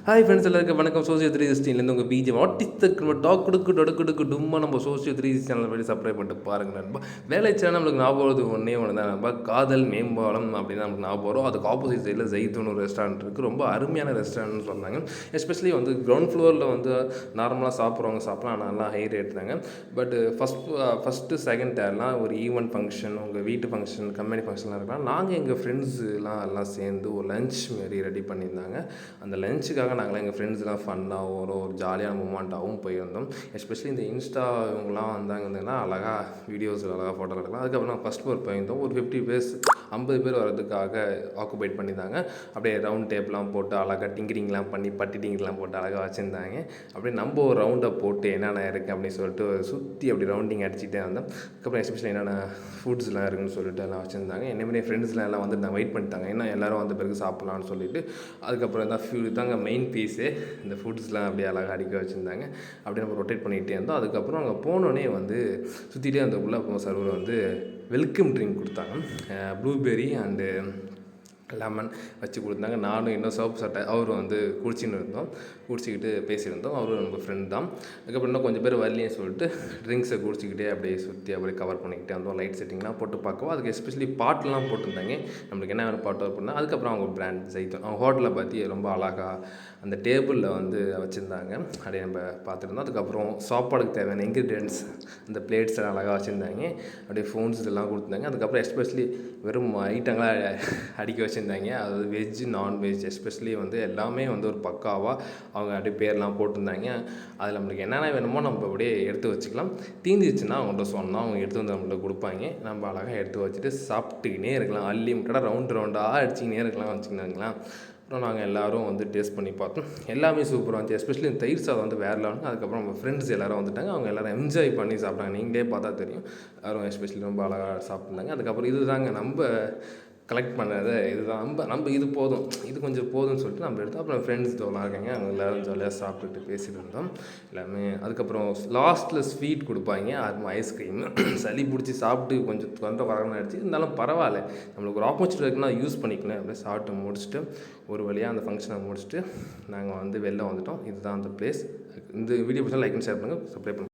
Hi friends எல்லாருக்கும் வணக்கம். Socio 360 உங்கள் பிஜிஎம் ஆட்டிஸ்ட் டாக் கொடுக்கு டும்மா நம்ம சோசியோ 360 சேனல் போய் சப்ஸ்கிரைப் பண்ணிட்டு பாருங்கள் நண்பா. வேலை சேனல் நம்மளுக்கு ஞாபகம் வருது ஒன்றே ஒன்று தான் நண்பா, காதல் மேம்பாலம் அப்படின்னு நமக்கு ஞாபகம் வரும். அதுக்கு ஆப்போசிட் சைடில் ஜெய்தூன் ஒரு ரெஸ்டாரண்ட் இருக்குது. ரொம்ப அருமையான ரெஸ்டாரண்ட்னு சொன்னாங்க. எஸ்பெஷலி வந்து கிரவுண்ட் ஃப்ளோரில் வந்து நார்மலாக சாப்பிட்றவங்க சாப்பிட்லாம், நல்லா ஹை ரேட் தாங்க. பட் ஃபஸ்ட்டு செகண்ட் டேர்லாம் ஒரு ஈவெண்ட் ஃபங்க்ஷன், உங்கள் வீட்டு ஃபங்க்ஷன், கம்பெனி ஃபங்க்ஷன்லாம் இருக்கலாம். நாங்கள் எங்கள் ஃப்ரெண்ட்ஸுலாம் எல்லாம் சேர்ந்து ஒரு லஞ்ச் மாரி ரெடி பண்ணியிருந்தாங்க. அந்த லஞ்சுக்காக நாங்களாம் எங்கள் ஃப்ரெண்ட்ஸ்லாம் ஃபன்னாகவும் ஒரு ஜாலியான மூமெண்ட்டாகவும் போயிருந்தோம். எஸ்பெஷலி இந்த இன்ஸ்டா இவங்களாம் வந்தாங்கன்னா அழகாக வீடியோஸ் அழகாக ஃபோட்டோ எடுக்கலாம். அதுக்கப்புறம் நாங்கள் ஃபஸ்ட் ஃப்ளோர் போயிருந்தோம். ஒரு 50 பேர் வரதுக்காக ஆக்குபைட் பண்ணியிருந்தாங்க. அப்படியே ரவுண்ட் டேப்லாம் போட்டு அழகாக டிங்கரிங்லாம் பண்ணி பட்டி டிங்கரிங்லாம் போட்டு அழகாக வச்சுருந்தாங்க. அப்படியே நம்ம ஒரு ரவுண்டை போட்டு என்னென்ன இருக்குது அப்படின்னு சொல்லிட்டு சுற்றி அப்படி ரவுண்டிங் அடிச்சுட்டே இருந்தோம். அதுக்கப்புறம் எஸ்பெஷலி என்னென்ன ஃபுட்ஸ்லாம் இருக்குதுன்னு சொல்லிட்டு எல்லாம் வச்சுருந்தாங்க. என்னமாரி ஃப்ரெண்ட்ஸ்லாம் எல்லாம் வந்துட்டு வெயிட் பண்ணிட்டாங்க, ஏன்னா எல்லோரும் வந்த பிறகு சாப்பிட்லான்னு சொல்லிட்டு. அதுக்கப்புறம் தான் தாங்க மெயின் பீஸு. இந்த ஃபுட்ஸ்லாம் அப்படியே அழகாக அடிக்க வச்சுருந்தாங்க. அப்படியே நம்ம ரொட்டேட் பண்ணிகிட்டே இருந்தோம். அதுக்கப்புறம் அங்கே போனோடனே வந்து சுற்றிட்டே அந்த உள்ளே சர்வர் வந்து வெல்கம் ட்ரிங்க் கொடுத்தாங்க. ப்ளூபெர்ரி அண்டு லெமன் வச்சு கொடுத்தாங்க. நானும் இன்னும் சோப்பு சட்டை அவரும் வந்து குடிச்சிக்கிட்டு பேசியிருந்தோம். அவரும் நம்ம ஃப்ரெண்ட் தான். அதுக்கப்புறம் இன்னும் கொஞ்சம் பேர் வரலைன்னு சொல்லிட்டு ட்ரிங்க்ஸை குடிச்சிக்கிட்டே அப்படியே சுற்றி அப்படியே கவர் பண்ணிக்கிட்டே வந்தோம். லைட் செட்டிங்லாம் போட்டு பார்க்கவும் அதுக்கு எஸ்பெஷலி பாட்டெலாம் போட்டிருந்தாங்க. நம்மளுக்கு என்ன வேறு பாட்டு அப்படின்னா அதுக்கப்புறம் அவங்க பிராண்ட் ஜெய்தூன் அவங்க ஹோட்டலில் பற்றி ரொம்ப அழகாக அந்த டேபிளில் வந்து வச்சுருந்தாங்க. அப்படியே நம்ம பார்த்துருந்தோம். அதுக்கப்புறம் சாப்பாடுக்கு தேவையான இன்க்ரீடியன்ட்ஸ் அந்த பிளேட்ஸ் எல்லாம் அழகாக வச்சுருந்தாங்க. அப்படியே ஃபோன்ஸ் இதெல்லாம் கொடுத்துருந்தாங்க. அதுக்கப்புறம் எஸ்பெஷலி வெறும் ஐட்டங்களாக அடிக்க வச்சுருந்தாங்க. அதாவது வெஜ்ஜு நான்வெஜ் எஸ்பெஷலி வந்து எல்லாமே வந்து ஒரு பக்காவாக அவங்க அப்படியே பேர்லாம் போட்டிருந்தாங்க. அதில் நம்மளுக்கு என்னென்ன வேணுமோ நம்ம அப்படியே எடுத்து வச்சுக்கலாம். தீந்துச்சுன்னா அவங்கள்ட்ட சொன்னால் அவங்க எடுத்து வந்து நம்மள்ட்ட கொடுப்பாங்க. நம்ம அழகாக எடுத்து வச்சுட்டு சாப்பிட்டுக்கினே இருக்கலாம். அன்லிமிட்டடாக ரவுண்டாக அடிச்சிக்கினே இருக்கலாம் வச்சுக்கினாங்களேன். அப்புறம் நாங்கள் எல்லோரும் வந்து டேஸ்ட் பண்ணி பார்த்தோம். எல்லாமே சூப்பராக இருந்துச்சு. எஸ்பெஷலி இந்த தயிர் சாதம் வந்து வேறு லெவலுங்க. அதுக்கப்புறம் நம்ம ஃப்ரெண்ட்ஸ் எல்லோரும் வந்துட்டாங்க. அவங்க எல்லோரும் என்ஜாய் பண்ணி சாப்பிட்டாங்க. நீங்களே பார்த்தா தெரியும். யாரும் எஸ்பெஷலி ரொம்ப அழகாக சாப்பிட்ருந்தாங்க. அதுக்கப்புறம் இது தாங்க நம்ம கலெக்ட் பண்ணது. இதுதான் நம்ம இது போதும், இது கொஞ்சம் போதும்னு சொல்லிட்டு நம்ம எடுத்தோம். அப்புறம் ஃப்ரெண்ட்ஸ் இதெல்லாம் இருக்காங்க, அவங்க எல்லோரும் ஜாலியாக சாப்பிட்டுட்டு பேசிகிட்டு இருந்தோம் எல்லாமே. அதுக்கப்புறம் லாஸ்ட்டில் ஸ்வீட் கொடுப்பாங்க, அது ஐஸ்கிரீம். சளி பிடிச்சி சாப்பிட்டு கொஞ்சம் தொண்டை வரணும் ஆகிடுச்சு. இருந்தாலும் பரவாயில்ல, நம்மளுக்கு ஒரு ஆப்பர்ச்சுனிட்டி இருக்குன்னா யூஸ் பண்ணிக்கணும். அப்படியே சாப்பிட்டு முடிச்சுட்டு ஒரு வழியாக அந்த ஃபங்க்ஷனை முடிச்சுட்டு நாங்கள் வந்து வெளில வந்துட்டோம். இதுதான் அந்த பிளேஸ். இந்த வீடியோ பிடிச்சா லைக் அண்ட் ஷேர் பண்ணுங்கள், சப்ஸ்கிரைப் பண்ணுங்கள்.